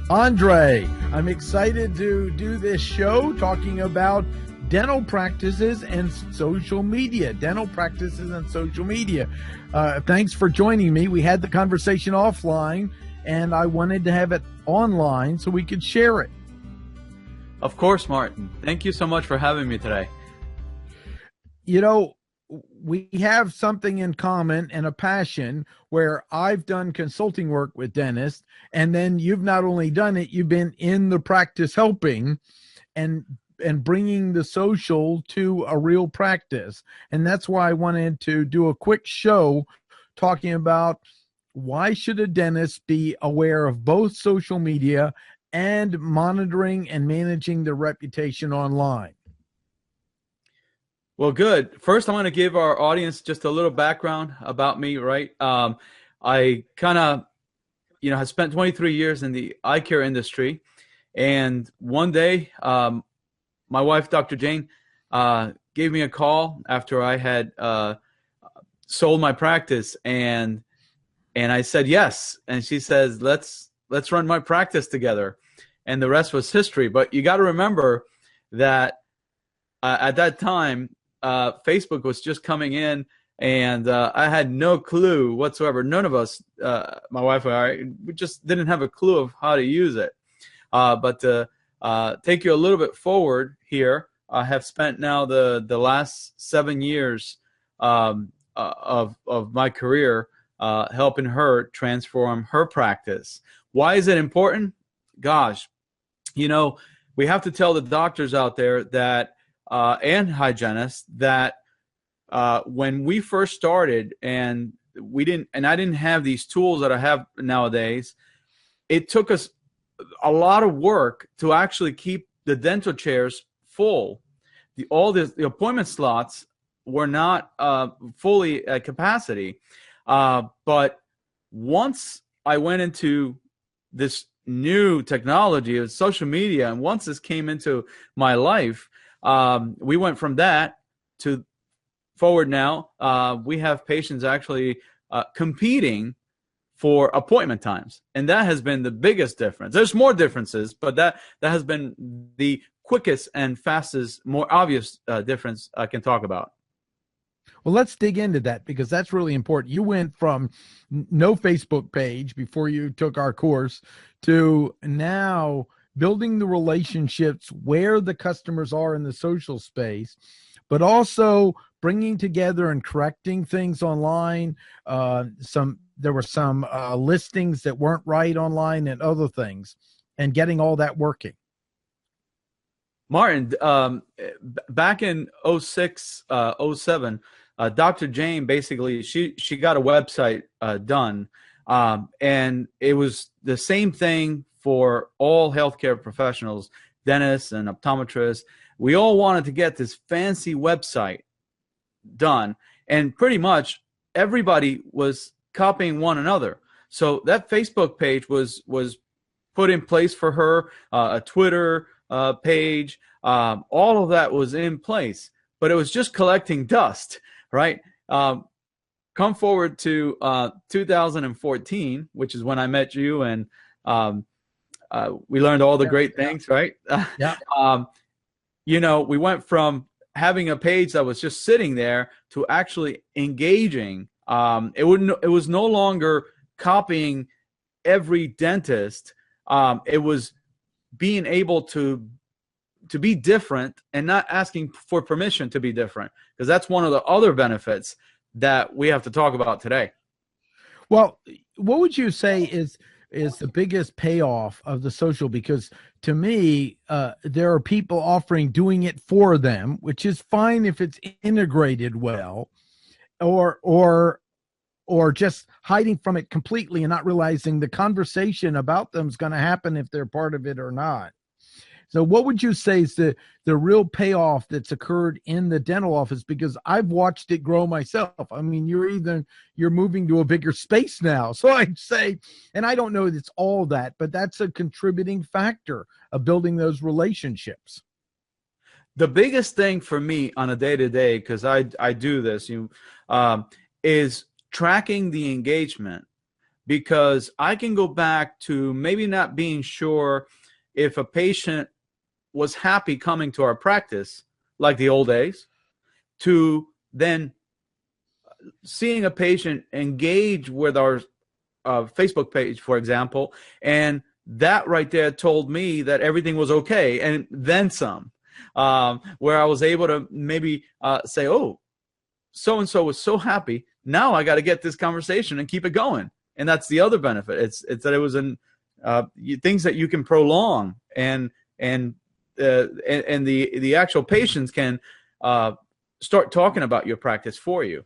Andre, I'm excited to do this show talking about dental practices and social media. Thanks for joining me. We had the conversation offline, and I wanted to have it online so we could share it. Of course, Martin. Thank you so much for having me today. You know, we have something in common and a passion where I've done consulting work with dentists, and then you've not only done it, you've been in the practice helping and bringing the social to a real practice. And that's why I wanted to do a quick show talking about why should a dentist be aware of both social media and monitoring and managing their reputation online. Well, good. First, I want to give our audience just a little background about me, right? I kind of, have spent 23 years in the eye care industry. And one day, my wife, Dr. Jane, gave me a call after I had sold my practice. And I said, yes. And she says, let's run my practice together. And the rest was history. But you got to remember that at that time, Facebook was just coming in, and I had no clue whatsoever. None of us, my wife and I, we just didn't have a clue of how to use it. But to take you a little bit forward here, I have spent now the last 7 years of my career helping her transform her practice. Why is it important? Gosh, we have to tell the doctors out there that and hygienists that when we first started and I didn't have these tools that I have nowadays, it took us a lot of work to actually keep the dental chairs full. All the appointment slots were not fully at capacity. But once I went into this new technology of social media, and once this came into my life, we went from that to forward now. We have patients actually competing for appointment times, and that has been the biggest difference. There's more differences, but that has been the quickest and fastest, more obvious difference I can talk about. Well, let's dig into that because that's really important. You went from no Facebook page before you took our course to now building the relationships where the customers are in the social space, but also bringing together and correcting things online. There were some listings that weren't right online and other things, and getting all that working. Martin, back in 06, 07, Dr. Jane, basically, she got a website done, and it was the same thing for all healthcare professionals, dentists and optometrists. We all wanted to get this fancy website done, and pretty much everybody was copying one another. So that Facebook page was put in place for her, a Twitter page, all of that was in place, but it was just collecting dust, right? Come forward to 2014, which is when I met you, and we learned all the great things, right? Yeah. We went from having a page that was just sitting there to actually engaging. It was no longer copying every dentist. It was being able to be different and not asking for permission to be different, because that's one of the other benefits that we have to talk about today. Well, what would you say is the biggest payoff of the social? Because to me, there are people offering doing it for them, which is fine if it's integrated well, or just hiding from it completely and not realizing the conversation about them is going to happen if they're part of it or not. So what would you say is the real payoff that's occurred in the dental office? Because I've watched it grow myself. I mean, you're moving to a bigger space now. So I'd say, and I don't know if it's all that, but that's a contributing factor of building those relationships. The biggest thing for me on a day-to-day, because I do this, is tracking the engagement because I can go back to maybe not being sure if a patient was happy coming to our practice, like the old days, to then seeing a patient engage with our Facebook page, for example, and that right there told me that everything was okay, and then some. Where I was able to maybe say, "Oh, so and so was so happy. Now I got to get this conversation and keep it going." And that's the other benefit. It's that it was in things that you can prolong, and the actual patients can start talking about your practice for you.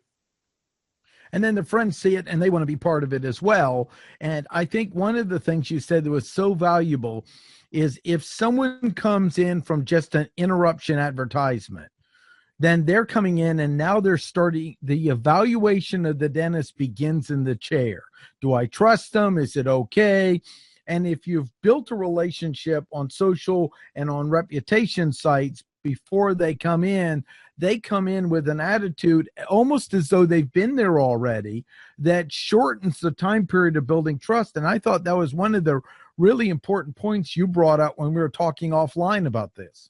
And then the friends see it and they want to be part of it as well. And I think one of the things you said that was so valuable is if someone comes in from just an interruption advertisement, then they're coming in and now they're starting the evaluation of the dentist begins in the chair. Do I trust them? Is it okay? And if you've built a relationship on social and on reputation sites before they come in with an attitude almost as though they've been there already, that shortens the time period of building trust. And I thought that was one of the really important points you brought up when we were talking offline about this.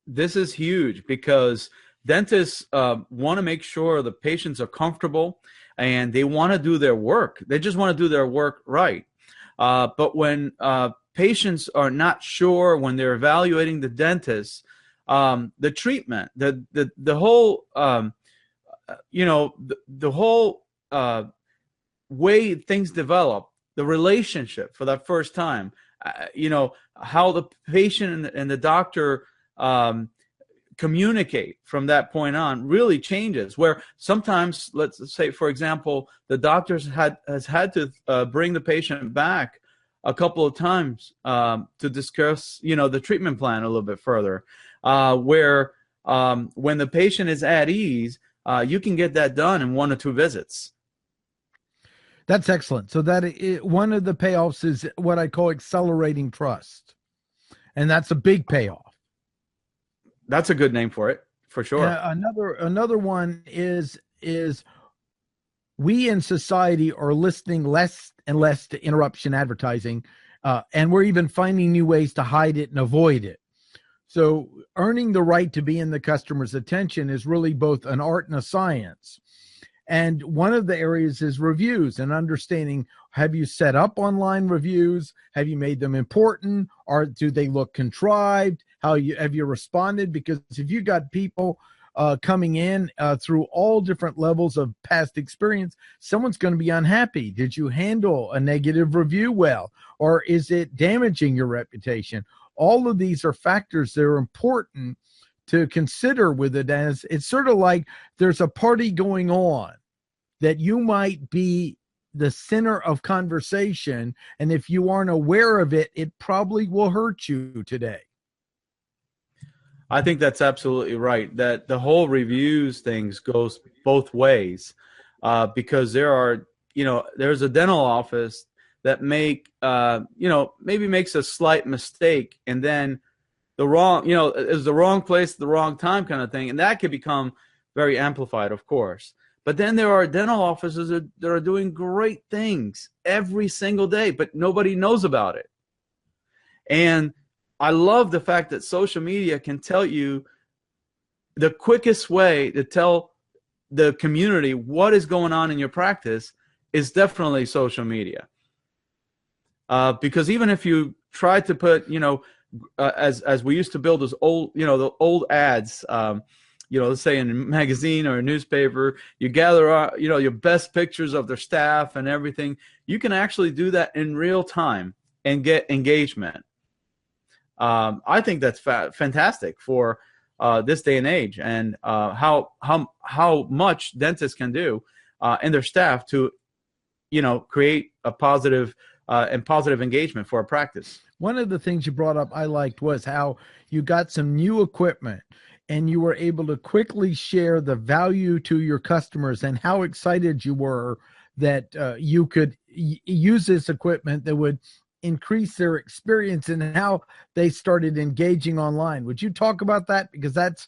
This is huge because dentists want to make sure the patients are comfortable and they want to do their work. They just want to do their work right. But when patients are not sure, when they're evaluating the dentist, the treatment, the whole, the whole way things develop, the relationship for that first time, how the patient and the doctor communicate from that point on really changes. Where sometimes, let's say, for example, the doctor has had to bring the patient back a couple of times to discuss, the treatment plan a little bit further. Where when the patient is at ease, you can get that done in 1 or 2 visits. That's excellent. So one of the payoffs is what I call accelerating trust, and that's a big payoff. That's a good name for it, for sure. Another one is we in society are listening less and less to interruption advertising, and we're even finding new ways to hide it and avoid it. So earning the right to be in the customer's attention is really both an art and a science. And one of the areas is reviews and understanding, have you set up online reviews? Have you made them important? Or do they look contrived? Have you responded? Because if you got people coming in through all different levels of past experience, someone's going to be unhappy. Did you handle a negative review well? Or is it damaging your reputation? All of these are factors that are important to consider with it. As it's sort of like there's a party going on that you might be the center of conversation, and if you aren't aware of it, it probably will hurt you today. I think that's absolutely right, that the whole reviews things goes both ways, because there's a dental office that maybe makes a slight mistake, and then is the wrong place at the wrong time kind of thing. And that could become very amplified, of course. But then there are dental offices that are doing great things every single day, but nobody knows about it. And I love the fact that social media can tell you the quickest way to tell the community what is going on in your practice is definitely social media. Because even if you try to put, as we used to build those old, the old ads, let's say in a magazine or a newspaper, you gather, your best pictures of their staff and everything. You can actually do that in real time and get engagement. I think that's fantastic for this day and age, and how much dentists can do and their staff to, create a positive and positive engagement for a practice. One of the things you brought up I liked was how you got some new equipment and you were able to quickly share the value to your customers and how excited you were that you could use this equipment that would increase their experience and how they started engaging online. Would you talk about that? Because that's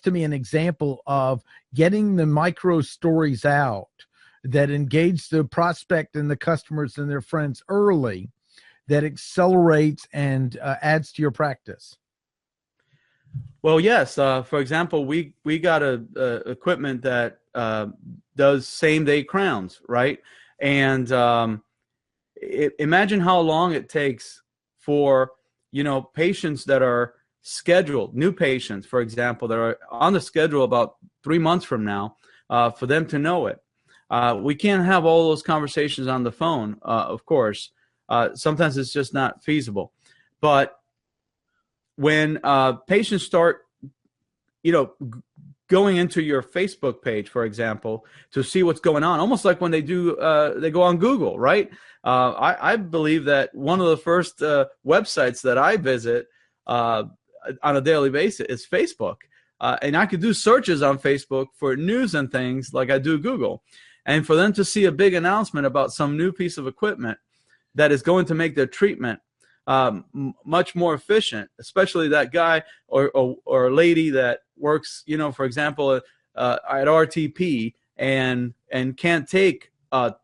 to me an example of getting the micro stories out that engage the prospect and the customers and their friends early that accelerates and adds to your practice? Well, yes. For example, we got a equipment that does same day crowns, right? And imagine how long it takes for patients that are scheduled, new patients, for example, that are on the schedule about 3 months from now, for them to know it. We can't have all those conversations on the phone, of course. Sometimes it's just not feasible. But when patients start, you know, going into your Facebook page, for example, to see what's going on, almost like when they go on Google, right? I believe that one of the first websites that I visit on a daily basis is Facebook. And I could do searches on Facebook for news and things like I do Google. And for them to see a big announcement about some new piece of equipment that is going to make their treatment much more efficient, especially that guy or lady that works, for example, at RTP and can't take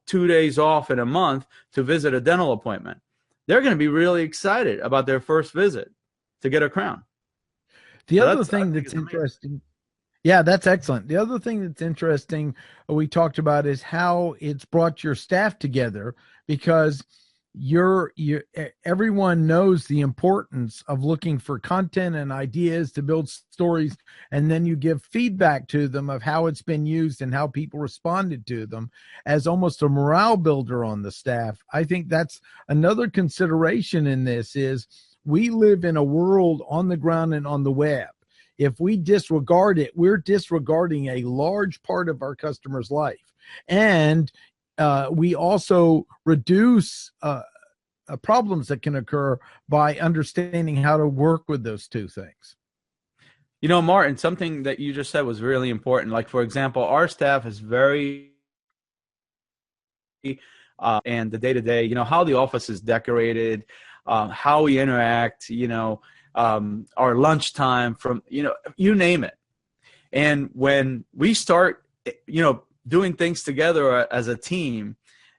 2 days off in a month to visit a dental appointment. They're going to be really excited about their first visit to get a crown. The So other I thing think that's it's amazing. interesting, yeah, that's excellent. The other thing that's interesting we talked about is how it's brought your staff together, because everyone knows the importance of looking for content and ideas to build stories, and then you give feedback to them of how it's been used and how people responded to them as almost a morale builder on the staff. I think that's another consideration in this is we live in a world on the ground and on the web. If we disregard it, we're disregarding a large part of our customer's life. And we also reduce problems that can occur by understanding how to work with those two things. Martin, something that you just said was really important. Like, for example, our staff is very, and the day to day, how the office is decorated, how we interact, our lunchtime from, you name it. And when we start, doing things together as a team,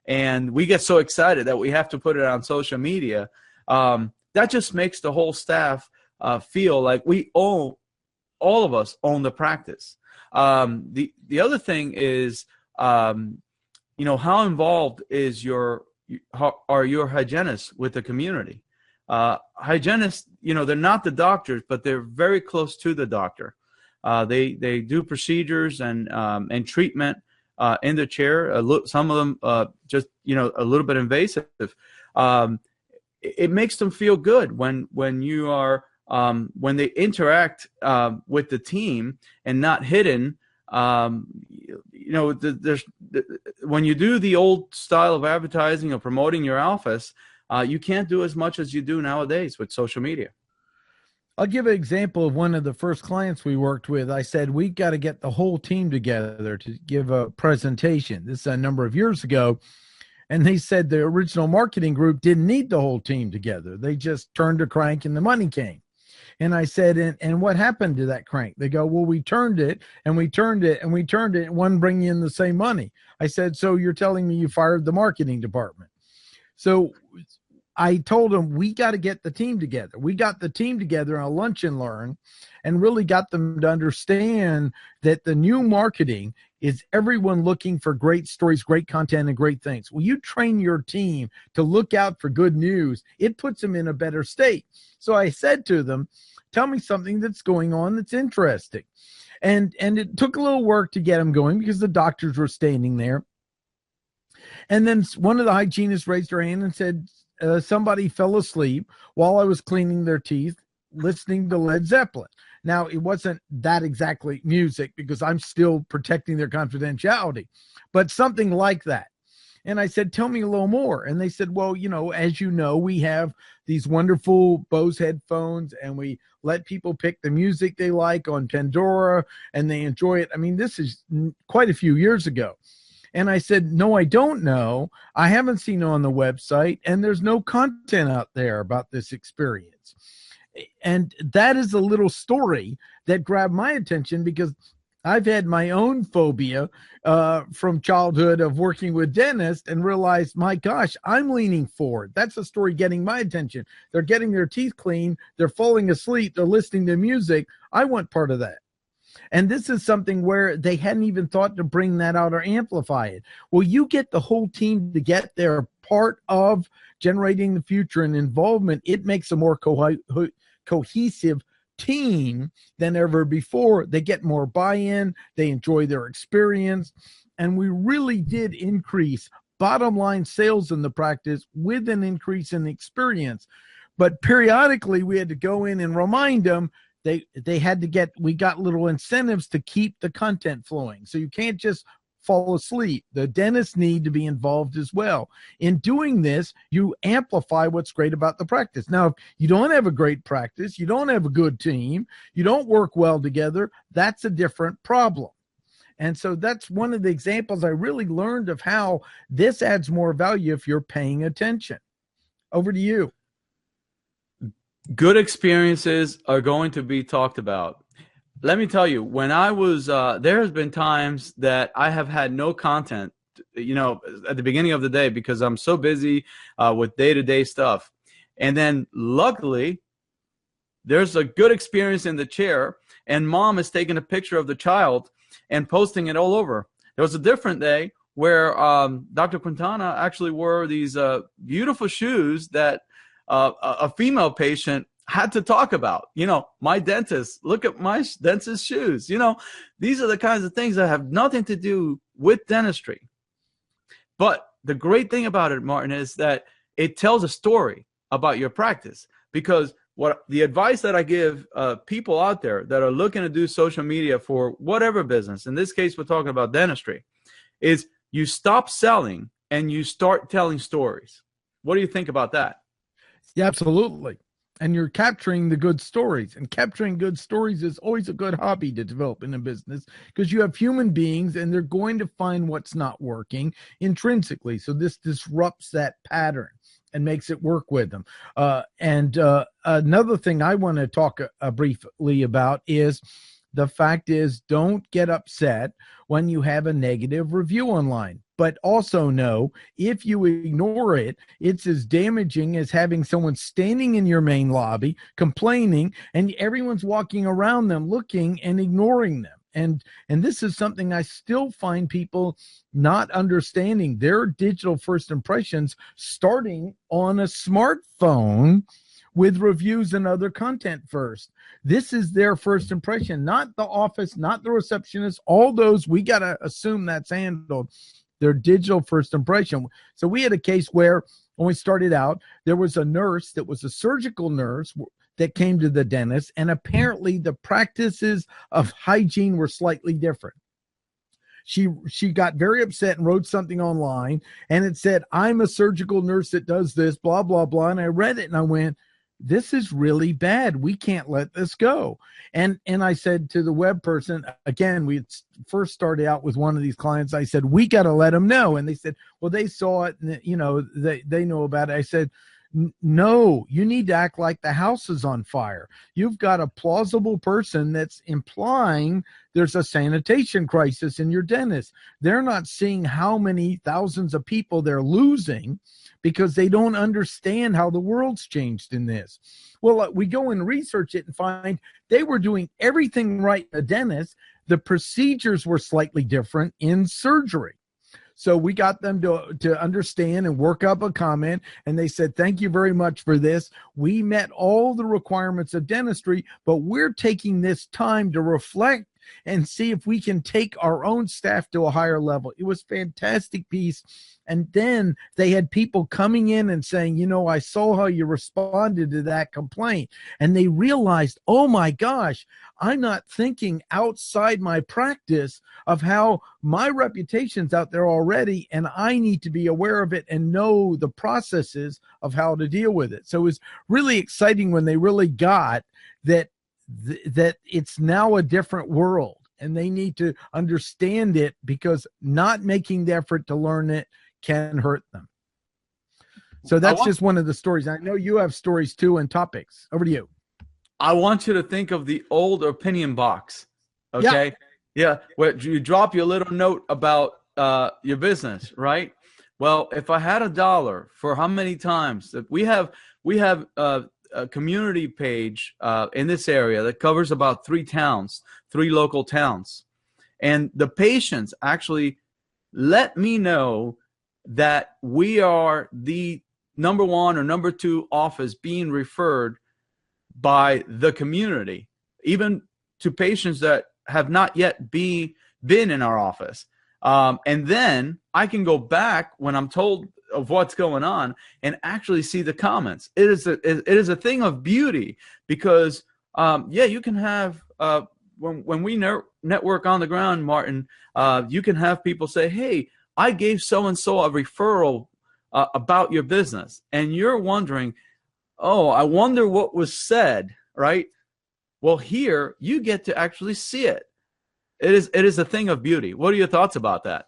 and we get so excited that we have to put it on social media, that just makes the whole staff feel like all of us own the practice. The other thing is, how involved are your hygienists with the community? Hygienists, they're not the doctors, but they're very close to the doctor. They do procedures and treatment in the chair. Some of them just a little bit invasive. It makes them feel good when you are when they interact with the team and not hidden. When you do the old style of advertising or promoting your office, you can't do as much as you do nowadays with social media. I'll give an example of one of the first clients we worked with. I said, we got to get the whole team together to give a presentation. This is a number of years ago. And they said the original marketing group didn't need the whole team together. They just turned a crank and the money came. And I said, and what happened to that crank? They go, well, we turned it and we turned it and we turned it, and one bringing in the same money. I said, so you're telling me you fired the marketing department? So I told them, we got to get the team together. We got the team together on a lunch and learn and really got them to understand that the new marketing is everyone looking for great stories, great content, and great things. Well, you train your team to look out for good news. It puts them in a better state. So I said to them, tell me something that's going on that's interesting. And it took a little work to get them going because the doctors were standing there. And then one of the hygienists raised her hand and said, somebody fell asleep while I was cleaning their teeth listening to Led Zeppelin. Now, it wasn't that exactly music because I'm still protecting their confidentiality, but something like that. And I said, tell me a little more. And they said, well, as you know, we have these wonderful Bose headphones and we let people pick the music they like on Pandora and they enjoy it. I mean, this is quite a few years ago. And I said, no, I don't know. I haven't seen it on the website, and there's no content out there about this experience. And that is a little story that grabbed my attention because I've had my own phobia from childhood of working with dentists and realized, my gosh, I'm leaning forward. That's a story getting my attention. They're getting their teeth clean. They're falling asleep. They're listening to music. I want part of that. And this is something where they hadn't even thought to bring that out or amplify it. Well, you get the whole team to get their part of generating the future and involvement. It makes a more cohesive team than ever before. They get more buy-in. They enjoy their experience. And we really did increase bottom line sales in the practice with an increase in experience. But periodically we had to go in and remind them they had to get, we got little incentives to keep the content flowing. So you can't just fall asleep. The dentists need to be involved as well. In doing this, you amplify what's great about the practice. Now, if you don't have a great practice, you don't have a good team, you don't work well together, that's a different problem. And so that's one of the examples I really learned of how this adds more value if you're paying attention. Over to you. Good experiences are going to be talked about. Let me tell you, when I was, there has been times that I have had no content, at the beginning of the day because I'm so busy with day-to-day stuff. And then luckily, there's a good experience in the chair, and mom is taking a picture of the child and posting it all over. There was a different day where Dr. Quintana actually wore these beautiful shoes that a female patient had to talk about. My dentist, look at my dentist's shoes. These are the kinds of things that have nothing to do with dentistry. But the great thing about it, Martin, is that it tells a story about your practice. Because what the advice that I give people out there that are looking to do social media for whatever business, in this case we're talking about dentistry, is you stop selling and you start telling stories. What do you think about that? Yeah, absolutely. And you're capturing the good stories, and capturing good stories is always a good hobby to develop in a business, because you have human beings and they're going to find what's not working intrinsically. So this disrupts that pattern and makes it work with them. And another thing I want to talk briefly about is the fact is, don't get upset when you have a negative review online. But also know, if you ignore it, it's as damaging as having someone standing in your main lobby complaining and everyone's walking around them looking and ignoring them. And this is something I still find people not understanding. Their digital first impressions starting on a smartphone with reviews and other content first. This is their first impression, not the office, not the receptionist. All those, we got to assume that's handled. Their digital first impression. So we had a case where when we started out, there was a nurse that was a surgical nurse that came to the dentist, and apparently the practices of hygiene were slightly different. She got very upset and wrote something online, and it said, "I'm a surgical nurse that does this, blah, blah, blah." And I read it and I went, this is really bad. We can't let this go. And I said to the web person, again, we first started out with one of these clients. I said, we got to let them know. And they said, well, they saw it and, they know about it. I said, no, you need to act like the house is on fire. You've got a plausible person that's implying there's a sanitation crisis in your dentist. They're not seeing how many thousands of people they're losing because they don't understand how the world's changed in this. Well, we go and research it and find they were doing everything right in the dentist. The procedures were slightly different in surgery. So we got them to understand and work up a comment, and they said, thank you very much for this. We met all the requirements of dentistry, but we're taking this time to reflect and see if we can take our own staff to a higher level. It was a fantastic piece. And then they had people coming in and saying, I saw how you responded to that complaint. And they realized, oh my gosh, I'm not thinking outside my practice of how my reputation's out there already, and I need to be aware of it and know the processes of how to deal with it. So it was really exciting when they really got that it's now a different world, and they need to understand it, because not making the effort to learn it can hurt them. So that's just one of the stories. I know you have stories too and topics. Over to you. I want you to think of the old opinion box. Okay. Yeah. Yeah, where you drop your little note about your business, right? Well, if I had $1 for how many times that we have a community page in this area that covers about 3 towns, 3 local towns, and the patients actually let me know that we are the number one or number two office being referred by the community, even to patients that have not yet been in our office. And then I can go back when I'm told of what's going on and actually see the comments. It is a thing of beauty because yeah, you can have when we network on the ground, Martin, you can have people say, "Hey, I gave so and so a referral about your business," and you're wondering, oh, I wonder what was said, right? Well, here you get to actually see it. It is a thing of beauty. What are your thoughts about that?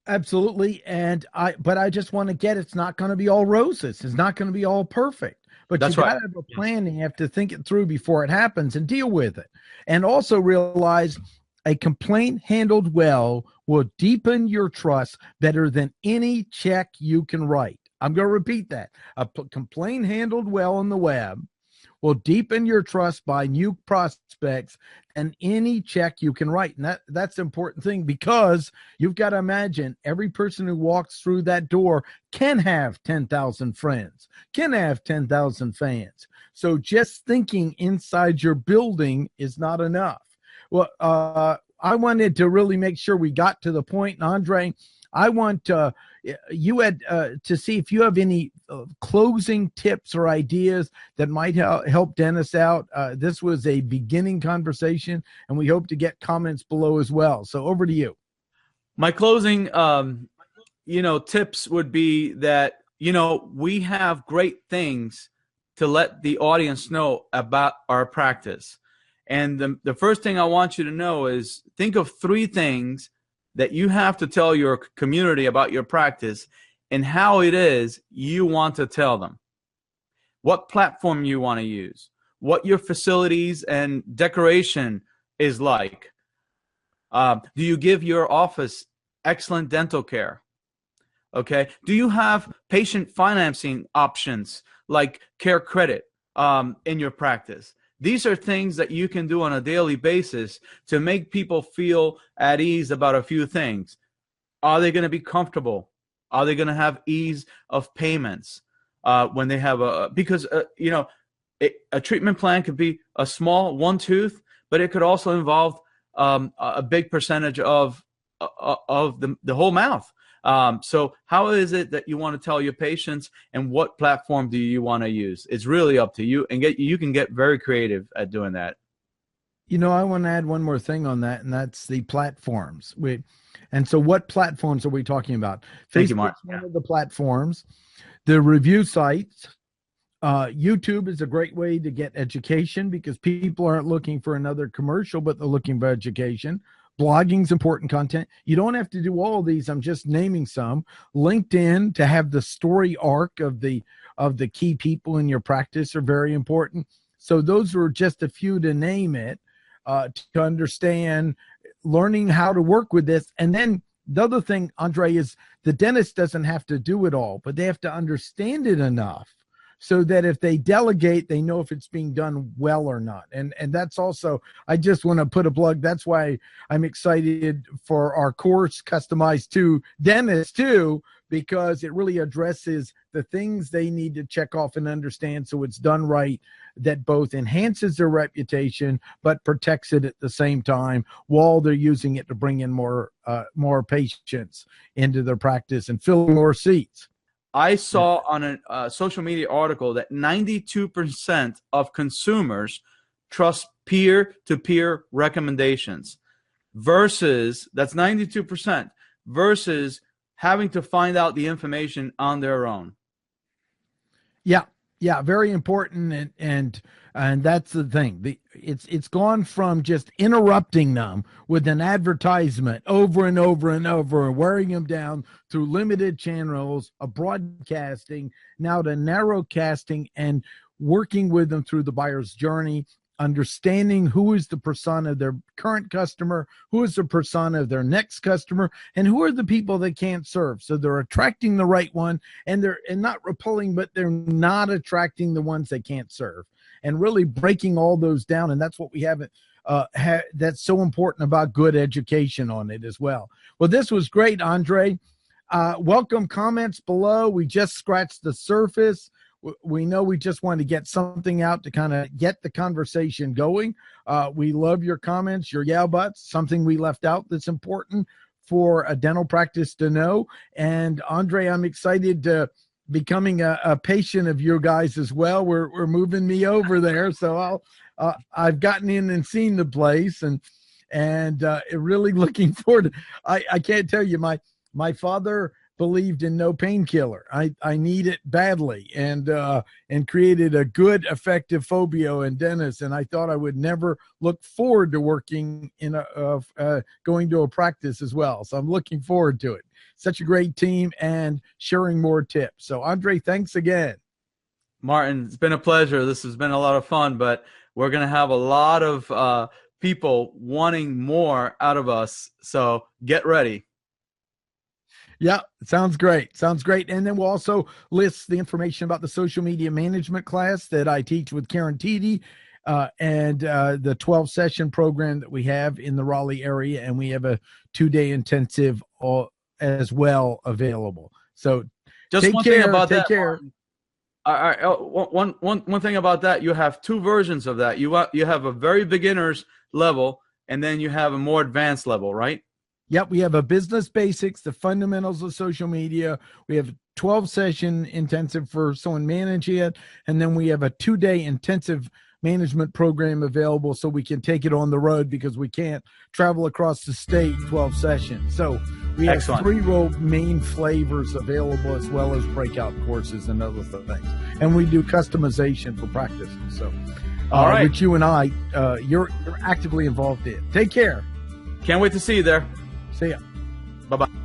Absolutely. But I just want to get, it's not going to be all roses. It's not going to be all perfect, but you That's got right. to have a Yes. plan and you have to think it through before it happens and deal with it. And also realize a complaint handled well will deepen your trust better than any check you can write. I'm going to repeat that. Complaint handled well on the web will deepen your trust by new prospects and any check you can write. And that's the important thing because you've got to imagine every person who walks through that door can have 10,000 friends, can have 10,000 fans. So just thinking inside your building is not enough. Well, I wanted to really make sure we got to the point. And Andre, I want you had to see if you have any closing tips or ideas that might help Dennis out. This was a beginning conversation, and we hope to get comments below as well. So over to you. My closing, tips would be that we have great things to let the audience know about our practice. And the first thing I want you to know is think of 3 things that you have to tell your community about your practice and how it is you want to tell them. What platform you want to use, what your facilities and decoration is like. Do you give your office excellent dental care? Okay. Do you have patient financing options like Care Credit in your practice? These are things that you can do on a daily basis to make people feel at ease about a few things. Are they going to be comfortable? Are they going to have ease of payments when they have because a treatment plan could be a small one tooth, but it could also involve a big percentage of the whole mouth. So how is it that you want to tell your patients, and what platform do you want to use? It's really up to you, and you can get very creative at doing that. I want to add one more thing on that, and that's the platforms. And so what platforms are we talking about? Thank you, Mark. Facebook's one of the platforms. The review sites. YouTube is a great way to get education because people aren't looking for another commercial, but they're looking for education. Blogging's important content. You don't have to do all of these. I'm just naming some. LinkedIn, to have the story arc of the key people in your practice, are very important. So those are just a few to name it, to understand learning how to work with this. And then the other thing, Andre, is the dentist doesn't have to do it all, but they have to understand it enough so that if they delegate, they know if it's being done well or not. And that's also, I just want to put a plug. That's why I'm excited for our course customized to dentists too, because it really addresses the things they need to check off and understand so it's done right, that both enhances their reputation but protects it at the same time while they're using it to bring in more patients into their practice and fill more seats. I saw on a social media article that 92% of consumers trust peer-to-peer recommendations versus, that's 92%, versus having to find out the information on their own. Yeah, yeah, very important, and that's the thing. It's gone from just interrupting them with an advertisement over and over and over, wearing them down through limited channels of broadcasting, now to narrow casting and working with them through the buyer's journey understanding who is the persona of their current customer, who is the persona of their next customer, and who are the people they can't serve. So they're attracting the right one, and they're not repelling, but they're not attracting the ones they can't serve, and really breaking all those down. And that's what we haven't. That's so important about good education on it as well. Well, this was great, Andre. Welcome comments below. We just scratched the surface. We know we just want to get something out to kind of get the conversation going. We love your comments, your yeah buts, something we left out that's important for a dental practice to know. And Andre, I'm excited to becoming a patient of your guys as well. We're moving me over there, so I've gotten in and seen the place, and really looking forward to, I can't tell you, my father believed in no painkiller. I need it badly, and created a good effective phobia in dentists. And I thought I would never look forward to working in going to a practice as well. So I'm looking forward to it. Such a great team and sharing more tips. So Andre, thanks again. Martin, it's been a pleasure. This has been a lot of fun, but we're going to have a lot of people wanting more out of us. So get ready. Yeah, sounds great. Sounds great. And then we'll also list the information about the social media management class that I teach with Karen Teedy, and the 12-session program that we have in the Raleigh area. And we have a 2-day intensive as well available. So just take one care. Thing about take that, care. One thing about that, you have two versions of that. You have a very beginner's level, and then you have a more advanced level, right? Yep, we have a business basics, the fundamentals of social media. We have a 12-session intensive for someone managing it, and then we have a 2-day intensive management program available so we can take it on the road because we can't travel across the state 12 sessions. So we have Excellent. 3 main flavors available, as well as breakout courses and other things. And we do customization for practice. So all right, which you and I, you're actively involved in. Take care. Can't wait to see you there. See ya. Bye-bye.